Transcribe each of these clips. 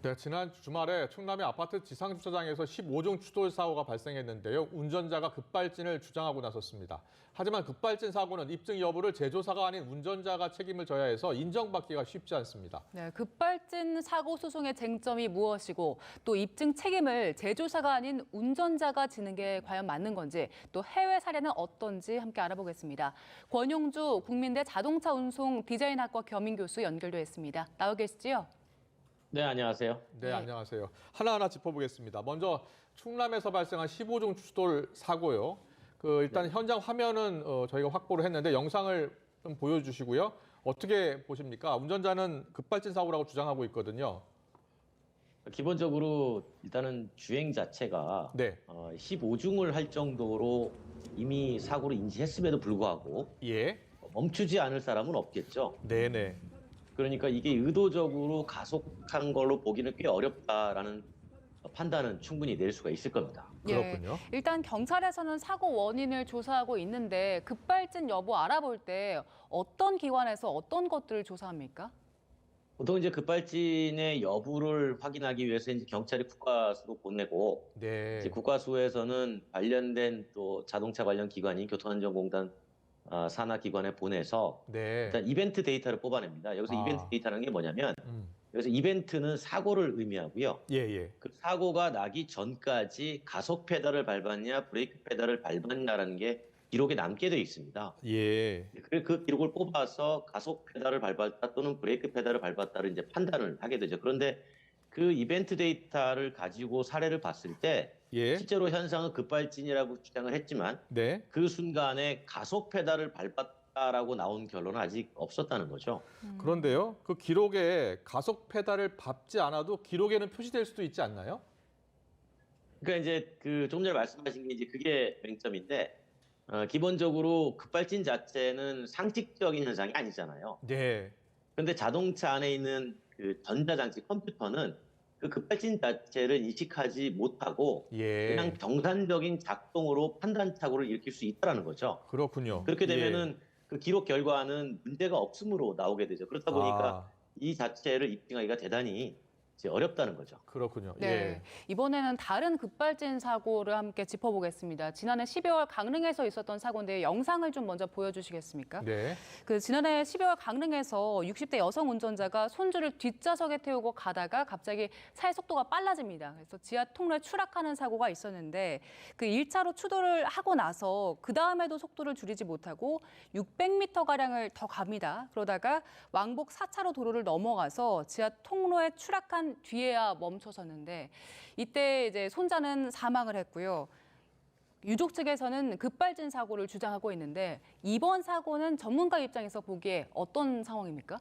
네, 지난 주말에 충남의 아파트 지상주차장에서 15종 추돌 사고가 발생했는데요. 운전자가 급발진을 주장하고 나섰습니다. 하지만 급발진 사고는 입증 여부를 제조사가 아닌 운전자가 책임을 져야 해서 인정받기가 쉽지 않습니다. 네, 급발진 사고 소송의 쟁점이 무엇이고 또 입증 책임을 제조사가 아닌 운전자가 지는 게 과연 맞는 건지 또 해외 사례는 어떤지 함께 알아보겠습니다. 권용주 국민대 자동차 운송 디자인학과 겸임 교수 연결돼 있습니다. 나와 계시지요? 네, 안녕하세요. 네, 안녕하세요. 하나하나 짚어보겠습니다. 먼저 충남에서 발생한 15종 추돌 사고요. 일단 현장 화면은 저희가 확보를 했는데 영상을 좀 보여주시고요. 어떻게 보십니까? 운전자는 급발진 사고라고 주장하고 있거든요. 기본적으로 일단은 주행 자체가 네. 15중을 할 정도로 이미 사고를 인지했음에도 불구하고 예. 멈추지 않을 사람은 없겠죠. 네네. 그러니까 이게 의도적으로 가속한 걸로 보기는 꽤 어렵다라는 판단은 충분히 낼 수가 있을 겁니다. 그렇군요. 예, 일단 경찰에서는 사고 원인을 조사하고 있는데 급발진 여부 알아볼 때 어떤 기관에서 어떤 것들을 조사합니까? 보통 이제 급발진의 여부를 확인하기 위해서 이제 경찰이 국과수로 보내고 네. 이제 국과수에서는 관련된 또 자동차 관련 기관인 교통안전공단 산하 기관에 보내서 네. 일단 이벤트 데이터를 뽑아냅니다. 여기서 이벤트 데이터라는 게 뭐냐면 여기서 이벤트는 사고를 의미하고요. 예, 예. 그 사고가 나기 전까지 가속 페달을 밟았냐, 브레이크 페달을 밟았냐라는 게 기록에 남게 돼 있습니다. 예. 그 기록을 뽑아서 가속 페달을 밟았다 또는 브레이크 페달을 밟았다를 이제 판단을 하게 되죠. 그런데 그 이벤트 데이터를 가지고 사례를 봤을 때 예. 실제로 현상은 급발진이라고 주장을 했지만 네. 그 순간에 가속 페달을 밟았다라고 나온 결론은 아직 없었다는 거죠. 그런데요, 그 기록에 가속 페달을 밟지 않아도 기록에는 표시될 수도 있지 않나요? 그러니까 이제 그 조금 전에 말씀하신 게 이제 그게 맹점인데 기본적으로 급발진 자체는 상식적인 현상이 아니잖아요. 네. 그런데 자동차 안에 있는 그 전자장치 컴퓨터는 그 급발진 자체를 인식하지 못하고 예. 그냥 정상적인 작동으로 판단착오를 일으킬 수 있다는 거죠. 그렇군요. 그렇게 예. 되면은 그 기록 결과는 문제가 없음으로 나오게 되죠. 그렇다 보니까 이 자체를 입증하기가 대단히 이제 어렵다는 거죠. 그렇군요. 네, 예. 이번에는 다른 급발진 사고를 함께 짚어보겠습니다. 지난해 12월 강릉에서 있었던 사고인데 영상을 좀 먼저 보여주시겠습니까? 네. 지난해 12월 강릉에서 60대 여성 운전자가 손주를 뒷좌석에 태우고 가다가 갑자기 차의 속도가 빨라집니다. 그래서 지하 통로에 추락하는 사고가 있었는데 그 1차로 추돌을 하고 나서 그 다음에도 속도를 줄이지 못하고 600m가량을 더 갑니다. 그러다가 왕복 4차로 도로를 넘어가서 지하 통로에 추락한 뒤에야 멈춰섰는데 이때 이제 손자는 사망을 했고요. 유족 측에서는 급발진 사고를 주장하고 있는데 이번 사고는 전문가 입장에서 보기에 어떤 상황입니까?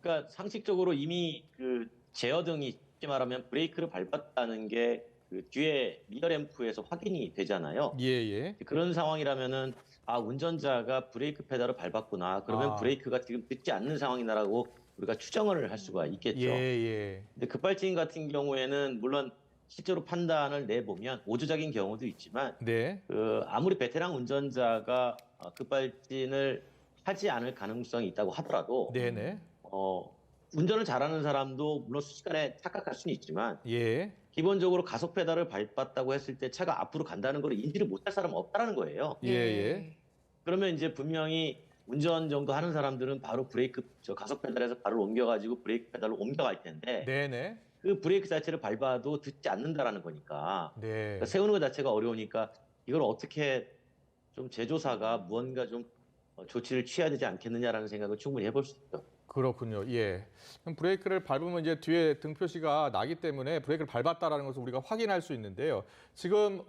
그러니까 상식적으로 이미 그 제어등이 쉽게 말하면 브레이크를 밟았다는 게 그 뒤에 미러램프에서 확인이 되잖아요. 예, 예. 그런 상황이라면은 운전자가 브레이크 페달을 밟았구나. 그러면 브레이크가 지금 듣지 않는 상황이다라고 우리가 추정을 할 수가 있겠죠. 예, 예. 근데 급발진 같은 경우에는 물론 실제로 판단을 내보면 오조적인 경우도 있지만 네. 아무리 베테랑 운전자가 급발진을 하지 않을 가능성이 있다고 하더라도 네네. 운전을 잘하는 사람도 물론 순식간에 착각할 수는 있지만 예. 기본적으로 가속 페달을 밟았다고 했을 때 차가 앞으로 간다는 걸 인지를 못할 사람은 없다는 거예요. 예, 예. 그러면 이제 분명히 운전 정도 하는 사람들은 바로 가속 페달에서 발을 옮겨가지고 브레이크 페달로 옮겨갈 텐데 네네. 그 브레이크 자체를 밟아도 듣지 않는다라는 거니까 네. 그러니까 세우는 것 자체가 어려우니까 이걸 어떻게 좀 제조사가 무언가 좀 조치를 취해야 되지 않겠느냐라는 생각을 충분히 해볼 수 있죠. 그렇군요. 예. 그럼 브레이크를 밟으면 이제 뒤에 등 표시가 나기 때문에 브레이크를 밟았다라는 것을 우리가 확인할 수 있는데요. 지금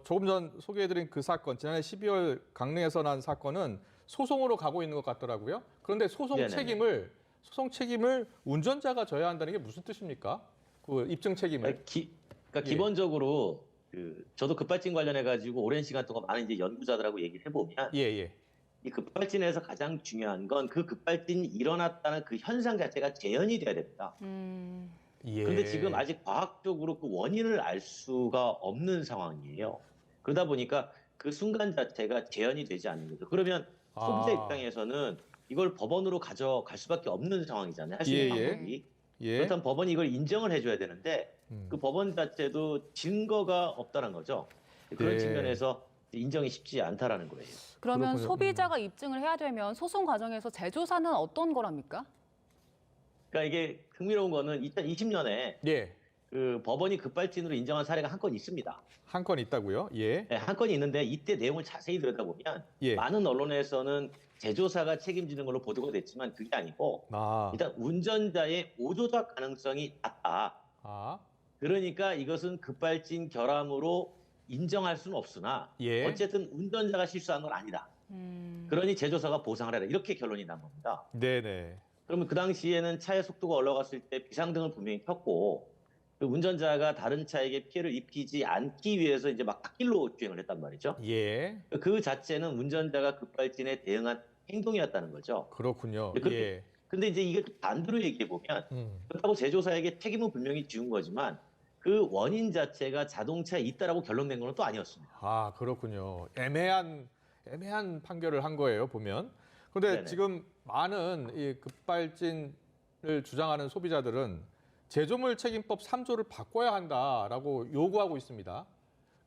조금 전 소개해드린 그 사건, 지난해 12월 강릉에서 난 사건은 소송으로 가고 있는 것 같더라고요. 그런데 소송 네네네. 책임을 운전자가 져야 한다는 게 무슨 뜻입니까? 그 입증 책임을. 그러니까 기본적으로 저도 급발진 관련해 가지고 오랜 시간 동안 많은 이제 연구자들하고 얘기를 해보면 예, 예. 이 급발진에서 가장 중요한 건 그 급발진이 일어났다는 그 현상 자체가 재현이 돼야 됩니다. 예. 그런데 지금 아직 과학적으로 그 원인을 알 수가 없는 상황이에요. 그러다 보니까 그 순간 자체가 재현이 되지 않는 거죠. 그러면 소비자 입장에서는 이걸 법원으로 가져갈 수밖에 없는 상황이잖아요. 할 수 있는 예, 예. 방법이. 예. 그렇다면 법원이 이걸 인정을 해줘야 되는데 음. 그 법원 자체도 증거가 없다는 거죠. 그런 네. 측면에서 인정이 쉽지 않다라는 거예요. 그러면 그렇군요. 소비자가 입증을 해야 되면 소송 과정에서 제조사는 어떤 거랍니까? 그러니까 이게 흥미로운 거는 2020년에 예. 그 법원이 급발진으로 인정한 사례가 한 건 있습니다. 한 건 있다고요? 예. 네, 한 건이 있는데 이때 내용을 자세히 들여다보면 예. 많은 언론에서는 제조사가 책임지는 걸로 보도가 됐지만 그게 아니고 아. 일단 운전자의 오조작 가능성이 낮다. 아. 그러니까 이것은 급발진 결함으로 인정할 수는 없으나 예. 어쨌든 운전자가 실수한 건 아니다. 그러니 제조사가 보상을 해라. 이렇게 결론이 난 겁니다. 네네. 그러면 그 당시에는 차의 속도가 올라갔을 때 비상등을 분명히 켰고 그 운전자가 다른 차에게 피해를 입히지 않기 위해서 이제 막 갓길로 주행을 했단 말이죠. 예. 그 자체는 운전자가 급발진에 대응한 행동이었다는 거죠. 그렇군요. 근데 예. 근데 이제 이게 반대로 얘기해 보면 음. 그렇다고 제조사에게 책임은 분명히 지운 거지만 그 원인 자체가 자동차에 있다라고 결론낸 건 또 아니었습니다. 아, 그렇군요. 애매한 판결을 한 거예요, 보면. 그런데 네네. 지금 많은 이 급발진을 주장하는 소비자들은 제조물 책임법 3조를 바꿔야 한다라고 요구하고 있습니다.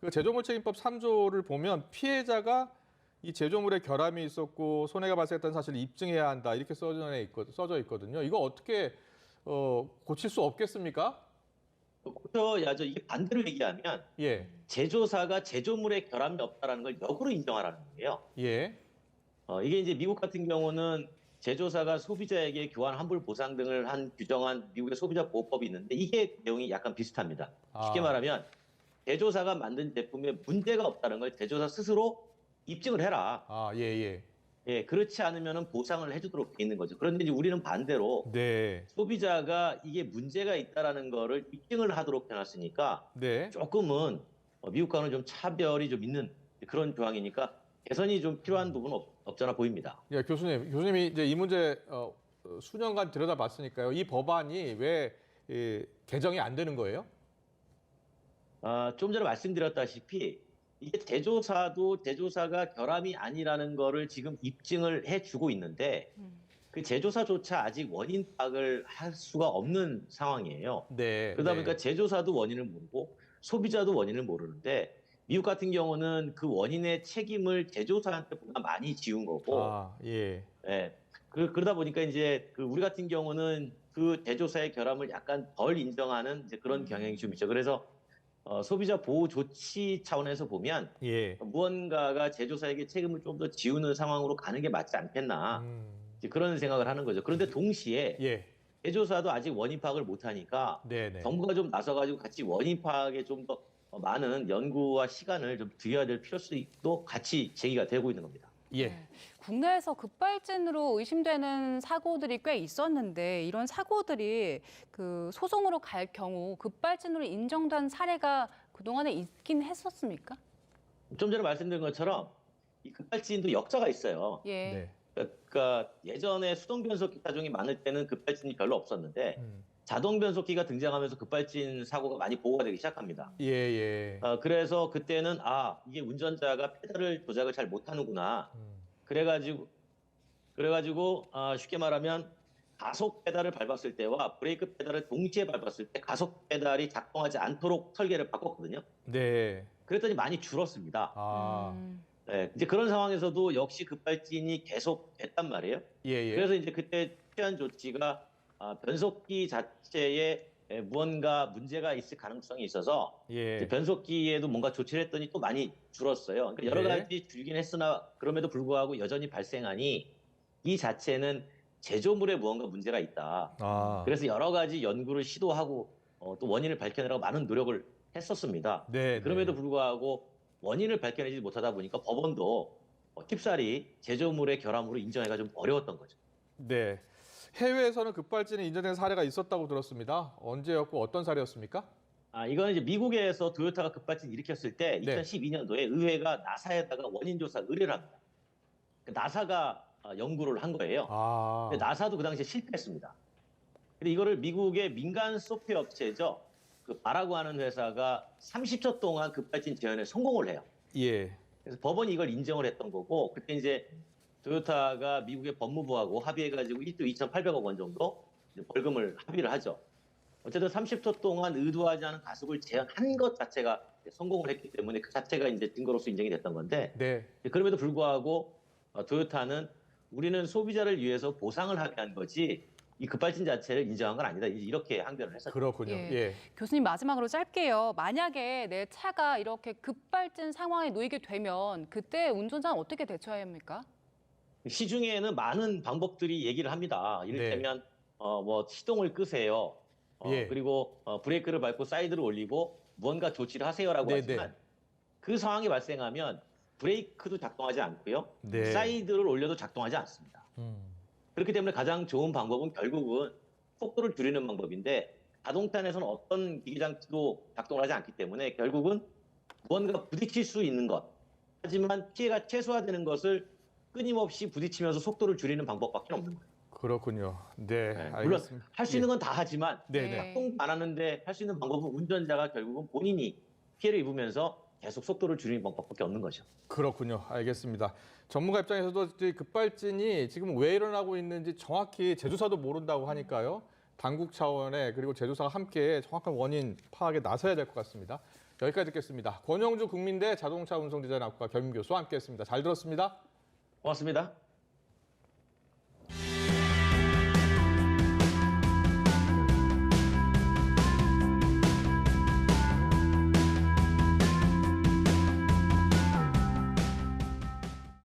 그 제조물 책임법 3조를 보면 피해자가 이 제조물에 결함이 있었고 손해가 발생했다는 사실을 입증해야 한다 이렇게 써져 있거든요. 이거 어떻게 고칠 수 없겠습니까? 고쳐야죠. 이게 반대로 얘기하면 예, 제조사가 제조물에 결함이 없다라는 걸 역으로 인정하라는 거예요. 예, 이게 이제 미국 같은 경우는 제조사가 소비자에게 교환 환불 보상 등을 규정한 미국의 소비자 보호법이 있는데 이게 내용이 약간 비슷합니다. 쉽게 아. 말하면 제조사가 만든 제품에 문제가 없다는 걸 제조사 스스로 입증을 해라. 아, 예, 예, 예, 그렇지 않으면 보상을 해주도록 돼 있는 거죠. 그런데 이제 우리는 반대로 네, 소비자가 이게 문제가 있다라는 거를 입증을 하도록 해놨으니까 네, 조금은 미국과는 좀 차별이 좀 있는 그런 조항이니까 개선이 좀 필요한 부분은 없잖아 보입니다. 예, 교수님이 이제 이 문제 수년간 들여다봤으니까요. 이 법안이 왜 개정이 안 되는 거예요? 좀 전에 말씀드렸다시피 이게 제조사가 결함이 아니라는 거를 지금 입증을 해주고 있는데 그 제조사조차 아직 원인 파악을 할 수가 없는 상황이에요. 네. 그러다 네. 보니까 제조사도 원인을 모르고 소비자도 원인을 모르는데 미국 같은 경우는 그 원인의 책임을 제조사한테 보다 많이 지운 거고, 아, 예. 예. 그러다 보니까 이제 그 우리 같은 경우는 그 제조사의 결함을 약간 덜 인정하는 이제 그런 경향이 좀 있죠. 그래서 소비자 보호 조치 차원에서 보면 예. 무언가가 제조사에게 책임을 좀 더 지우는 상황으로 가는 게 맞지 않겠나 이제 그런 생각을 하는 거죠. 그런데 동시에 예. 제조사도 아직 원인 파악을 못하니까 네네. 정부가 좀 나서가지고 같이 원인 파악에 좀 더 많은 연구와 시간을 좀 들여야 될 필요성도 같이 제기가 되고 있는 겁니다. 예. 네. 국내에서 급발진으로 의심되는 사고들이 꽤 있었는데 이런 사고들이 그 소송으로 갈 경우 급발진으로 인정된 사례가 그동안에 있긴 했었습니까? 좀 전에 말씀드린 것처럼 이 급발진도 역사가 있어요. 예. 네. 그러니까 예전에 수동 변속기 차종이 많을 때는 급발진이 별로 없었는데 자동 변속기가 등장하면서 급발진 사고가 많이 보고가 되기 시작합니다. 예, 예. 그래서 그때는 이게 운전자가 페달을 조작을 잘 못하는구나. 음. 그래가지고 쉽게 말하면 가속 페달을 밟았을 때와 브레이크 페달을 동시에 밟았을 때 가속 페달이 작동하지 않도록 설계를 바꿨거든요. 네. 그랬더니 많이 줄었습니다. 아. 네, 이제 그런 상황에서도 역시 급발진이 계속 됐단 말이에요. 예, 예. 그래서 이제 그때 취한 조치가 변속기 자체에 무언가 문제가 있을 가능성이 있어서 예. 이제 변속기에도 뭔가 조치를 했더니 또 많이 줄었어요. 그러니까 여러 네. 가지 줄긴 했으나 그럼에도 불구하고 여전히 발생하니 이 자체는 제조물에 무언가 문제가 있다. 아. 그래서 여러 가지 연구를 시도하고 또 원인을 밝혀내라고 많은 노력을 했었습니다. 네. 그럼에도 네. 불구하고 원인을 밝혀내지 못하다 보니까 법원도 쉽사리 제조물의 결함으로 인정하기가 좀 어려웠던 거죠. 네. 해외에서는 급발진이 인정된 사례가 있었다고 들었습니다. 언제였고 어떤 사례였습니까? 이건 이제 미국에서 토요타가 급발진 일으켰을 때 네. 2012년도에 의회가 나사에다가 원인 조사 의뢰를 합니다. 나사가 연구를 한 거예요. 아. 근데 나사도 그 당시에 실패했습니다. 근데 이거를 미국의 민간 소프트웨어 업체죠. 그 바라고 하는 회사가 30초 동안 급발진 재현에 성공을 해요. 예. 그래서 법원이 이걸 인정을 했던 거고 그때 이제 토요타가 미국의 법무부하고 합의해가지고 1조 2,800억 원 정도 벌금을 합의를 하죠. 어쨌든 30초 동안 의도하지 않은 가속을 제한한 것 자체가 성공을 했기 때문에 그 자체가 이제 증거로서 인정이 됐던 건데 네. 그럼에도 불구하고 토요타는 우리는 소비자를 위해서 보상을 합의한 거지 이 급발진 자체를 인정한 건 아니다. 이렇게 항변을 했었죠. 그렇군요. 예. 예. 교수님 마지막으로 짧게요. 만약에 내 차가 이렇게 급발진 상황에 놓이게 되면 그때 운전자는 어떻게 대처해야 합니까? 시중에는 많은 방법들이 얘기를 합니다. 이를테면 뭐 시동을 끄세요. 예. 그리고 브레이크를 밟고 사이드를 올리고 무언가 조치를 하세요라고 네, 하지만 그 상황이 발생하면 브레이크도 작동하지 않고요. 네. 사이드를 올려도 작동하지 않습니다. 그렇기 때문에 가장 좋은 방법은 결국은 속도를 줄이는 방법인데 자동차에서는 어떤 기기장치도 작동하지 않기 때문에 결국은 무언가 부딪힐 수 있는 것 하지만 피해가 최소화되는 것을 끊임없이 부딪히면서 속도를 줄이는 방법밖에 없는 거예요. 그렇군요. 네, 물론 알겠습니다. 할 수 있는 건 다 하지만 네, 네. 작동 안 하는데 할 수 있는 방법은 운전자가 결국은 본인이 피해를 입으면서 계속 속도를 줄이는 방법밖에 없는 거죠. 그렇군요. 알겠습니다. 전문가 입장에서도 이 급발진이 지금 왜 일어나고 있는지 정확히 제조사도 모른다고 하니까요. 당국 차원에 그리고 제조사가 함께 정확한 원인 파악에 나서야 될 것 같습니다. 여기까지 듣겠습니다. 권영주 국민대 자동차 운송 디자인 학과 겸임 교수와 함께했습니다. 잘 들었습니다. 고맙습니다.